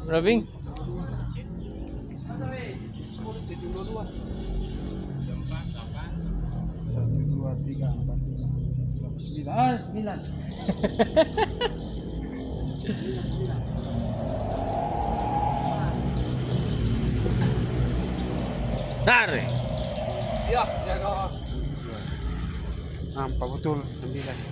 Rabing? 9. Tarik. Iya, ya kawan. Nampak betul 9.